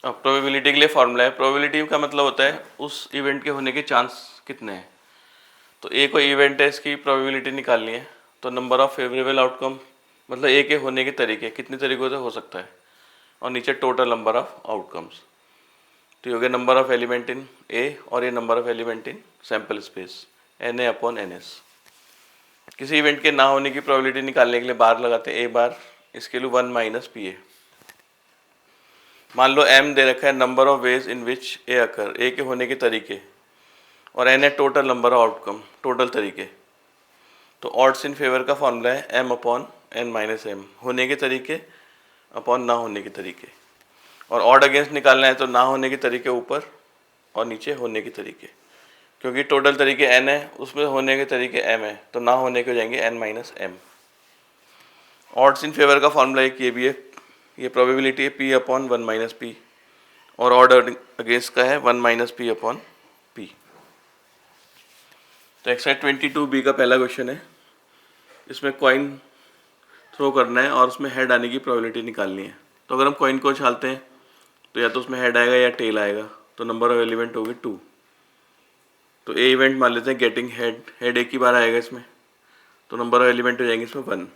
अब प्रोबेबिलिटी के लिए फॉर्मूला है। प्रोबेबिलिटी का मतलब होता है उस इवेंट के होने के चांस कितने हैं। तो ए कोई इवेंट है, इसकी प्रोबेबिलिटी निकालनी है, तो नंबर ऑफ फेवरेबल आउटकम मतलब ए के होने के तरीके कितने तरीक़ों से हो सकता है, और नीचे टोटल नंबर ऑफ आउटकम्स। तो ये हो गया number of element in A, और ये number of element in sample space n A upon N S. किसी इवेंट के ना होने की प्रोबेबिलिटी निकालने के लिए बार लगाते हैं, ए बार इसके लिए 1 माइनस पी ए। मान लो m दे रखा है number of ways in which A occur, A के होने के तरीके, और n है total number of outcome, total तरीके। तो ऑड्स इन फेवर का फॉर्मूला है m upon n minus m, होने के तरीके अपॉन ना होने के तरीके। और ऑड अगेंस्ट निकालना है तो ना होने के तरीके ऊपर और नीचे होने के तरीके, क्योंकि टोटल तरीके n है, उसमें होने के तरीके m है, तो ना होने के हो जाएंगे n माइनस एम। ऑड्स इन फेवर का फॉर्मूला एक ये भी है, ये प्रोबेबिलिटी है p अपॉन 1 माइनस पी, और ऑड अगेंस्ट का है 1 माइनस पी अपॉन पी। तो एक्सरसाइज 22B का पहला क्वेश्चन है। इसमें कॉइन थ्रो करना है और उसमें हेड आने की प्रोबेबिलिटी निकालनी है। तो अगर हम कॉइन को उछालते हैं तो या तो उसमें हेड आएगा या टेल आएगा, तो नंबर ऑफ एलिमेंट होगी 2। तो ए इवेंट मान लेते हैं गेटिंग हेड, हेड एक ही बार आएगा इसमें, तो नंबर ऑफ एलिमेंट हो जाएंगे इसमें 1।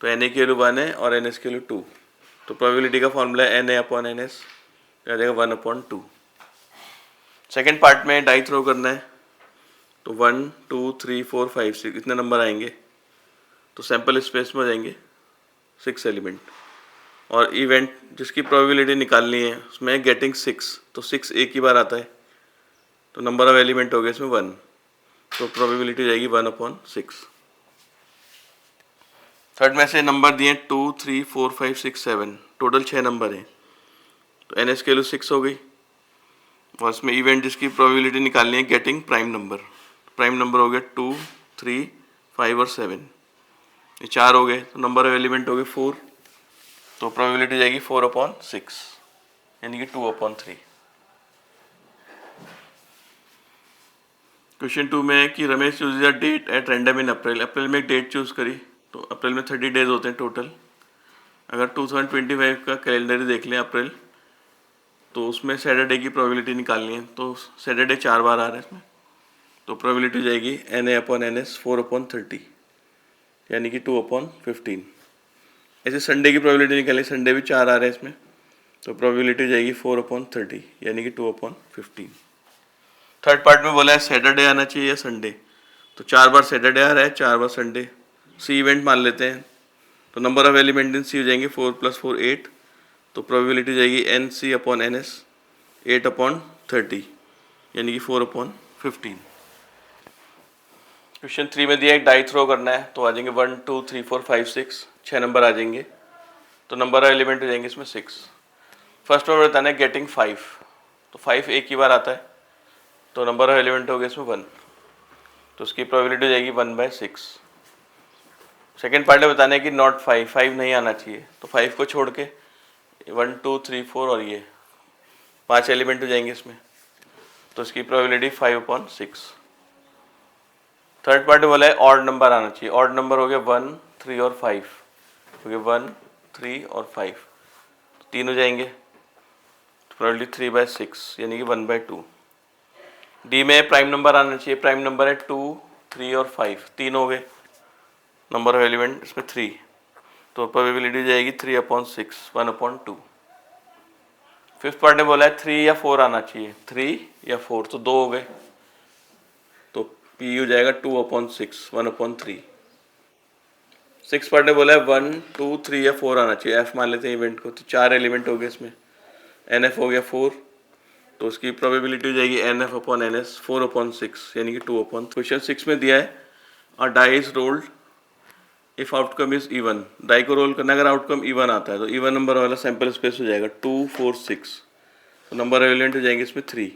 तो एन ए की वैल्यू 1 है और एन एस की वैल्यू 2। तो प्रोबेबिलिटी का फॉर्मूला है N A upon N S, आ जाएगा 1 अपॉन 2। सेकेंड पार्ट में डाई थ्रो करना है, तो 1 2 3 4 5 6 इतने नंबर आएंगे। तो सैम्पल स्पेस में हो जाएंगे 6 एलिमेंट, और इवेंट जिसकी प्रोबेबिलिटी निकालनी है उसमें गेटिंग 6, तो 6 एक ही बार आता है, तो नंबर ऑफ एलिमेंट हो गया इसमें 1। तो प्रोबेबिलिटी जाएगी 1 अपॉन 6। थर्ड में से नंबर दिए 2 3 4 5 6 7, टोटल 6 नंबर हैं। तो एन एस की वैल्यू 6 हो गई, और इसमें इवेंट जिसकी प्रोबेबिलिटी निकालनी है getting prime number. Prime number हो गया 2 3 5 और 7, ये 4 हो गए, तो नंबर ऑफ एलिमेंट हो गए 4। तो प्रोबेबिलिटी जाएगी 4 अपॉन 6, यानी कि 2 अपॉन 3। क्वेश्चन 2 में है कि Ramesh choose a date at random in April. April में एक डेट चूज करी, तो अप्रैल में 30 डेज होते हैं टोटल। अगर 2025 का कैलेंडर देख लें अप्रैल, तो उसमें सैटरडे की प्रोबेबिलिटी निकालनी है, तो सैटरडे 4 बार आ रहा है इसमें। तो प्रोबेबिलिटी जाएगी n A upon N S 4 upon 30, यानी कि 2 अपॉन 15। ऐसे संडे की प्रोबेबिलिटी निकाली, संडे भी 4 आ रहे हैं इसमें, तो प्रोबेबिलिटी जाएगी 4 अपॉन 30, यानी कि 2 अपॉन 15। थर्ड पार्ट में बोला है सैटरडे आना चाहिए या संडे, तो 4 बार सैटरडे आ रहा है, 4 बार संडे। सी इवेंट मान लेते हैं, तो number of element in C हो जाएंगे 4 + 4 8, तो प्रोबेबिलिटी जाएगी n C upon N S 8 upon 30, यानी कि 4 अपॉन 15। क्वेश्चन 3 में दिया एक डाई थ्रो करना है, तो आ जाएंगे 1 2 3 4 5 6, 6 नंबर आ जाएंगे, तो नंबर ऑफ एलिमेंट हो जाएंगे इसमें 6। फर्स्ट में बताना है गेटिंग 5, तो 5 एक ही बार आता है, तो नंबर ऑफ एलिमेंट हो गया इसमें 1, तो उसकी प्रोबेबिलिटी हो जाएगी 1/6। सेकेंड पार्ट में बताना है कि नॉट 5, 5 नहीं आना चाहिए, तो 5 को छोड़ के 1 2 3 4 और ये 5 एलिमेंट हो जाएंगे इसमें, तो इसकी प्रोबेबिलिटी 5 अपॉन 6। थर्ड पार्ट में बोला है ऑड नंबर आना चाहिए, ऑड नंबर हो गया 1 3 और 5, हो गया 1 3 और 5, तो 3 हो जाएंगे, तो प्रोबेबिलिटी 3/6, यानी कि 1/2। डी में प्राइम नंबर आना चाहिए, प्राइम नंबर है 2 3 और 5, 3 हो गए, नंबर ऑफ एलिमेंट इसमें 3, तो प्रोबेबिलिटी जाएगी 3 अपॉन 6, 1 अपॉन 2। फिफ्थ पार्ट में बोला है 3 या 4 आना चाहिए, 3 या 4, तो 2 हो गए, तो पी यू जाएगा 2 अपॉन 6, 1 अपॉन 3। सिक्स पार्ट में बोला है 1 2 3 या 4 आना चाहिए, एफ मान लेते हैं इवेंट को, तो 4 एलिमेंट हो गए इसमें, एन एफ हो गया 4, तो उसकी प्रोबेबिलिटी हो जाएगी n F upon N S 4 upon 6, यानी कि 2 अपॉन। क्वेश्चन 6 में दिया है और die is rolled if outcome is even. Die को रोल करना, अगर आउटकम इवन आता है तो इवन नंबर वाला सैंपल स्पेस हो जाएगा 2 4 6, तो नंबर एलिमेंट हो जाएंगे इसमें 3।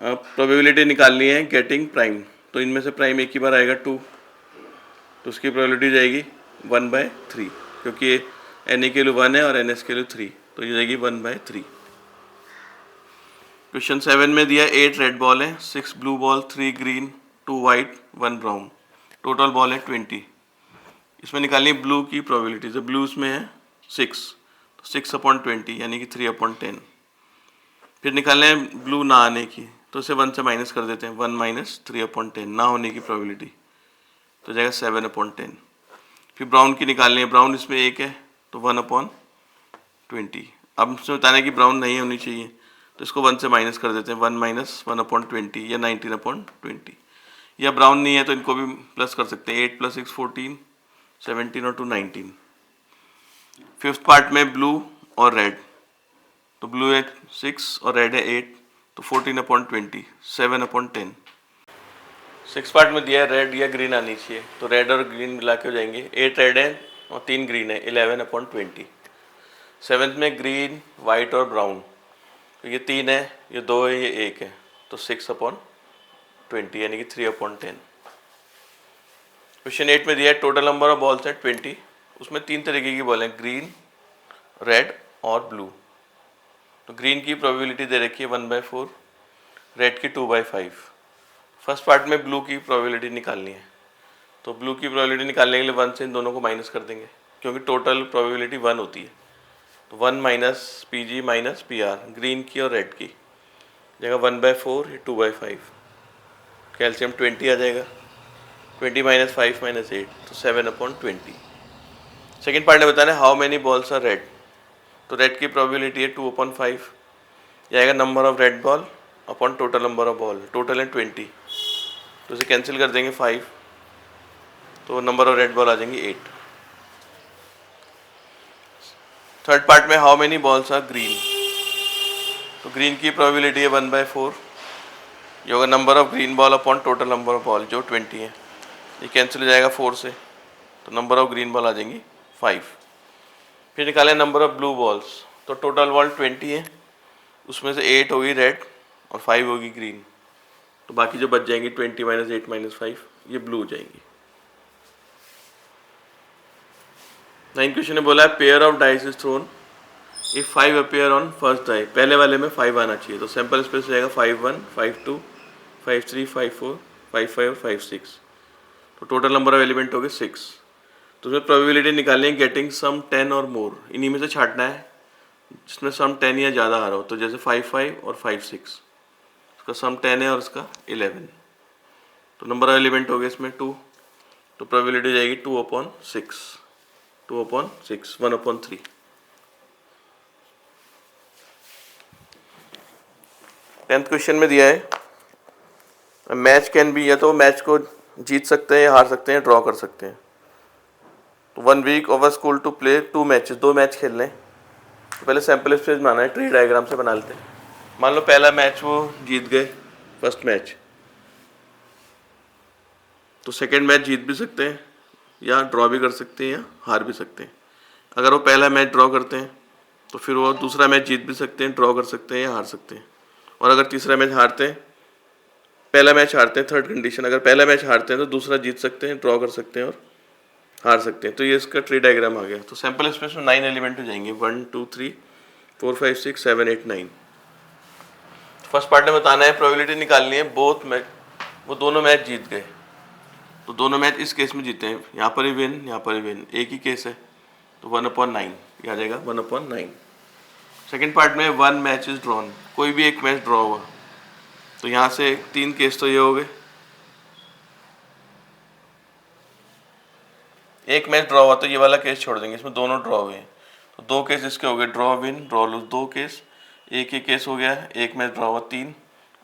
अब प्रोबेबिलिटी निकालनी है गेटिंग प्राइम, तो इनमें से प्राइम एक ही बार आएगा 2, तो उसकी प्रोबेबिलिटी जाएगी 1/3, क्योंकि एन ए के लिए 1 है और एन एस के लिए 3, तो ये जाएगी 1/3। क्वेश्चन 7 में दिया 8 रेड बॉल है, 6 blue ball, 3 green, 2 white, 1 brown, total ball है 20। इसमें निकालनी ब्लू की प्रोबेबिलिटी, तो ब्लू इसमें है 6, 6/20 यानी कि 3/10। फिर निकालना है ब्लू ना आने की, तो उसे 1 से माइनस कर देते हैं। 1 माइनस 3/10 ना होने की प्रोबेबिलिटी, तो जाएगा 7/10। फिर ब्राउन की निकालनी है, ब्राउन इसमें एक है तो 1/20। अब इसमें बताना है कि ब्राउन नहीं होनी चाहिए, तो इसको 1 से माइनस कर देते हैं। 1 माइनस 1/20 या 19/20। या ब्राउन नहीं है तो इनको भी प्लस कर सकते हैं। 8 + 6 14, 17 और 2 19। फिफ्थ पार्ट में ब्लू और रेड, तो ब्लू है 6 और रेड है 8, तो 14/20, 7/10। सिक्स पार्ट में दिया है रेड या ग्रीन आनी चाहिए, तो रेड और ग्रीन मिला के हो जाएंगे। 8 रेड है और 3 ग्रीन है, 11/20। सेवेंथ में ग्रीन, वाइट और ब्राउन, तो ये 3 है, ये 2 है, ये 1 है, तो 6/20 यानी कि 3/10। क्वेश्चन 8 में दिया है टोटल नंबर ऑफ बॉल्स है 20। उसमें 3 तरीके की बॉल हैं, ग्रीन, रेड और ब्लू। तो ग्रीन की प्रोबेबिलिटी दे रखी है 1/4, रेड की 2/5। फर्स्ट पार्ट में ब्लू की प्रोबेबिलिटी निकालनी है, तो ब्लू की प्रोबेबिलिटी निकालने के लिए 1 से इन दोनों को माइनस कर देंगे, क्योंकि टोटल प्रोबेबिलिटी 1 होती है। तो 1 minus PG minus PR, green की और रेड की जगह 1/4 या 2/5। कैल्शियम 20 आ जाएगा, 20 माइनस 5 माइनस 8, तो 7/20। सेकेंड पार्ट में बताना है how many balls are red, तो रेड की प्रोबेबिलिटी है 2/5। जाएगा number of red ball upon total number of ball, total है 20, तो इसे कैंसिल कर देंगे 5, तो नंबर ऑफ रेड बॉल आ जाएंगे 8। थर्ड पार्ट में how many balls are green, तो ग्रीन की प्रोबेबिलिटी है 1/4। ये होगा number of green ball upon total number of ball जो 20 है, ये कैंसिल हो जाएगा 4 से, तो नंबर ऑफ ग्रीन बॉल आ जाएंगी 5। फिर निकालें नंबर ऑफ ब्लू बॉल्स, तो टोटल बॉल 20 है, उसमें से 8 होगी रेड और 5 होगी ग्रीन, तो बाकी जो बच जाएंगी 20 माइनस 8 माइनस 5 ये ब्लू हो जाएंगी। 9 क्वेश्चन ने बोला है pair of dice is thrown if 5 appear on first die, पहले वाले में 5 आना चाहिए, तो सैंपल स्पेस हो जाएगा 5 1 5 2 5 3 5 4 5 5 और 5 6, तो टोटल नंबर ऑफ एलिमेंट हो गए 6। तो उसमें प्रोबेबिलिटी निकालनी है गेटिंग सम 10 और मोर, इन्हीं में से छांटना है जिसमें सम 10 या ज़्यादा आ रहा हो, तो जैसे 5 5 और 5 6, इसका सम 10 है और इसका 11, तो नंबर ऑफ एलिमेंट हो गए इसमें 2, तो प्रोबेबिलिटी जाएगी 2/6, 2/6, 1/3। टेंथ क्वेश्चन में दिया है मैच कैन बी, या तो मैच को जीत सकते हैं या हार सकते हैं, ड्रॉ कर सकते हैं। तो 1 week of a school to play 2 matches, 2 match खेलने। तो पहले सैंपल स्पेस बनाना है, ट्री डायग्राम से बना लेते हैं। मान लो पहला मैच वो जीत गए, फर्स्ट मैच, तो सेकंड मैच जीत भी सकते हैं या ड्रॉ भी कर सकते हैं या हार भी सकते हैं। अगर वो पहला मैच ड्रॉ करते हैं तो फिर वो दूसरा मैच जीत भी सकते हैं, ड्रॉ कर सकते हैं या हार सकते हैं। और अगर तीसरा मैच हारते हैं, पहला मैच हारते हैं, थर्ड कंडीशन, अगर पहला मैच हारते हैं तो दूसरा जीत सकते हैं, ड्रॉ कर सकते हैं और हार सकते हैं। तो ये इसका ट्री डायग्राम आ गया। तो सैंपल स्पेस में 9 एलिमेंट हो जाएंगे, 1 2 3 4 5 6 7 8 9। फर्स्ट पार्ट में बताना है प्रोबेबिलिटी निकालनी है बोथ मैच, वो दोनों मैच जीत गए, तो दोनों मैच इस केस में जीते हैं, यहाँ पर ही विन, यहाँ पर ही विन, एक ही केस है, तो 1/9 ये आ जाएगा 1/9। सेकेंड पार्ट में 1 मैच इज ड्रॉन, कोई भी एक मैच ड्रॉ हुआ, तो यहाँ से 3 केस तो ये हो गए, एक मैच ड्रॉ हुआ तो ये वाला केस छोड़ देंगे, इसमें दोनों ड्रॉ हुए हैं, तो 2 केस इसके हो गए, draw win draw lose 2 case, एक ही केस हो गया, एक मैच ड्रॉ हुआ 3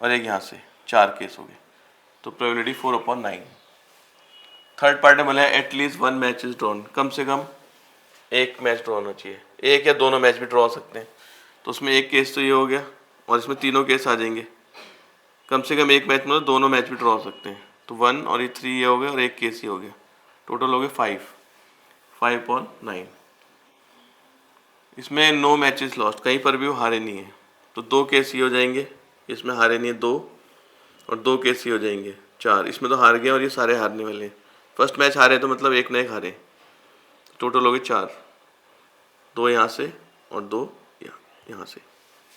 और एक यहाँ से 4 केस हो गए, तो प्रोबेबिलिटी 4/9। थर्ड पार्ट में बोला है एटलीस्ट 1 मैच इज ड्रॉन, कम से कम एक मैच ड्रॉ होना चाहिए, एक या दोनों मैच भी ड्रॉ हो सकते हैं, तो उसमें एक केस तो ये हो गया और इसमें तीनों केस आ जाएंगे, कम से कम एक मैच में तो दोनों मैच भी ड्रॉ हो सकते हैं, तो 1 और ये 3 ये हो गया और एक केस ही हो गया, टोटल हो गए 5/9। इसमें नो मैचेस लॉस्ट, कहीं पर भी वो हारे नहीं है, तो 2 केस ही हो जाएंगे, इसमें हारे नहीं है 2 और 2 केस ही हो जाएंगे 4, इसमें तो हार गए और ये सारे हारने वाले हैं। फर्स्ट मैच हारे तो मतलब एक ना एक हारे, टोटल हो गए 4, 2 यहाँ से और 2 यहाँ से,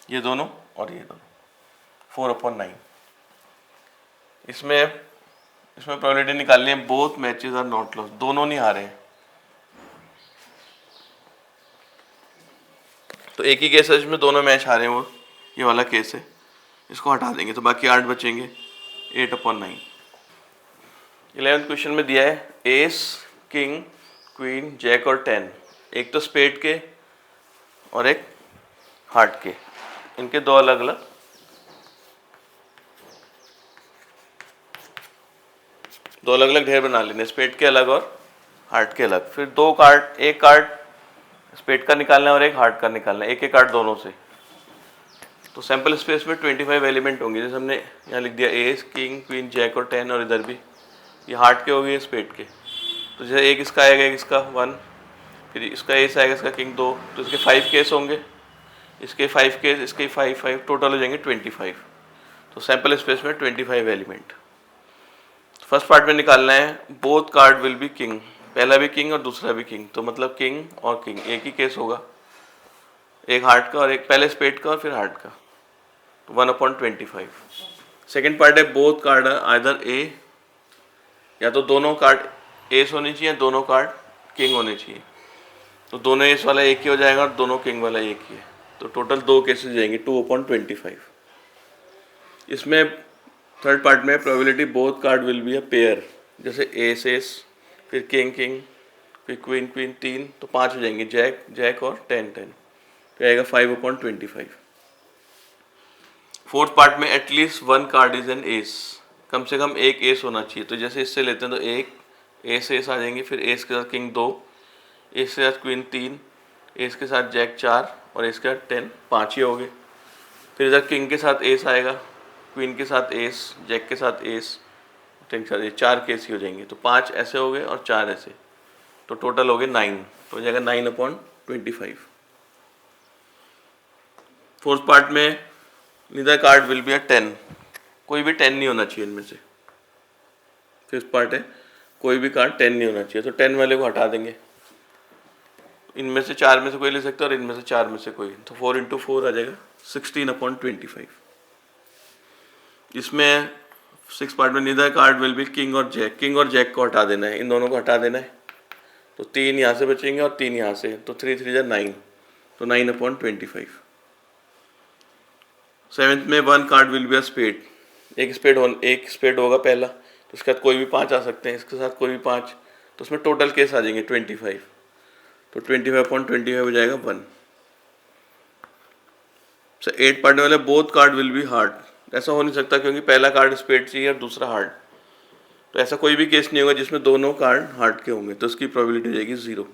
ये दोनों और ये दोनों, 4/9। इसमें प्रोबेबिलिटी निकालनी है both matches are not lost, दोनों नहीं हारे हैं, तो एक ही केस है जिसमें दोनों मैच आ रहे हैं, वो ये वाला केस है, इसको हटा देंगे तो बाकी 8 बचेंगे, 8/9। 11th क्वेश्चन में दिया है एस, किंग, क्वीन, जैक और 10, एक तो स्पेड के और एक हार्ट के, इनके दो अलग अलग ढेर बना लेने, स्पेड के अलग और हार्ट के अलग। फिर दो कार्ड, एक कार्ड स्पेड का निकालना है और एक हार्ट का निकालना है, एक एक कार्ड दोनों से। तो सैंपल स्पेस में 25 एलिमेंट होंगे, जैसे हमने यहाँ लिख दिया एस, किंग, क्वीन, जैक और 10, और इधर भी ये हार्ट के हो गए, स्पेड के। तो जैसे एक इसका आएगा, एक इसका 1, फिर इसका एस आएगा, इसका किंग 2, तो इसके 5 केस होंगे, इसके 5 केस, इसके 5, टोटल हो जाएंगे 25। तो सैंपल स्पेस में 25 एलिमेंट। फर्स्ट पार्ट में निकालना है both card will be king, पहला भी किंग और दूसरा भी किंग, तो मतलब किंग और किंग एक ही केस होगा, एक हार्ट का और एक पहले स्पेड का और फिर हार्ट का, तो 1/25। सेकेंड पार्ट है बोथ कार्ड आइदर ए, या तो दोनों कार्ड एस होनी चाहिए, दोनों कार्ड किंग होने चाहिए, तो दोनों एस वाला एक ही हो जाएगा और दोनों किंग वाला एक ही है, तो टोटल 2 केसेस जाएंगे, 2/25। इसमें थर्ड पार्ट में probability both card will be a pair, जैसे एस एस, फिर किंग किंग, फिर क्वीन क्वीन, 3, तो 5 हो जाएंगे, जैक जैक और 10 तो आएगा 5/25। फोर्थ पार्ट में at least 1 card is an ace, कम से कम एक एस होना चाहिए, तो जैसे इससे लेते हैं तो एक एस एस आ जाएंगे, फिर एस के साथ किंग 2, एस के साथ क्वीन 3, एस के साथ जैक 4 और एस के साथ 10, 5 ही हो गए। फिर इधर किंग के साथ एस आएगा, क्वीन के साथ एस, जैक के साथ एस, 10 के साथ एस, 4 केस ही हो जाएंगे, तो 5 ऐसे हो गए और 4 ऐसे, तो टोटल हो गए 9, तो हो जाएगा 9/25। फोर्थ पार्ट में नीदर कार्ड विल बी अ 10, कोई भी 10 नहीं होना चाहिए इनमें से। फिफ्थ पार्ट है कोई भी कार्ड 10 नहीं होना चाहिए, तो 10 वाले को हटा देंगे, इनमें से 4 में से कोई ले सकता है और इनमें से 4 में से कोई, तो 4 × 4 आ जाएगा 16/25। इसमें 6 पार्ट में neither card will be king और जैक, किंग और जैक को हटा देना है, इन दोनों को हटा देना है, तो 3 यहाँ से बचेंगे और 3 यहाँ से, तो 3 3 9, तो 9/25। सेवेंथ में 1 card will be a spade, एक स्पेड होगा पहला, तो उसके साथ कोई भी 5 आ सकते हैं, इसके साथ कोई भी 5, तो उसमें टोटल केस आ जाएंगे 25, तो 25/25 हो जाएगा 1। 8 पार्ट वाले both card will B hard, ऐसा हो नहीं सकता क्योंकि पहला कार्ड स्पेड चाहिए और दूसरा हार्ड, तो ऐसा कोई भी केस नहीं होगा जिसमें दोनों कार्ड हार्ड के होंगे, तो उसकी प्रोबेबिलिटी हो जाएगी 0।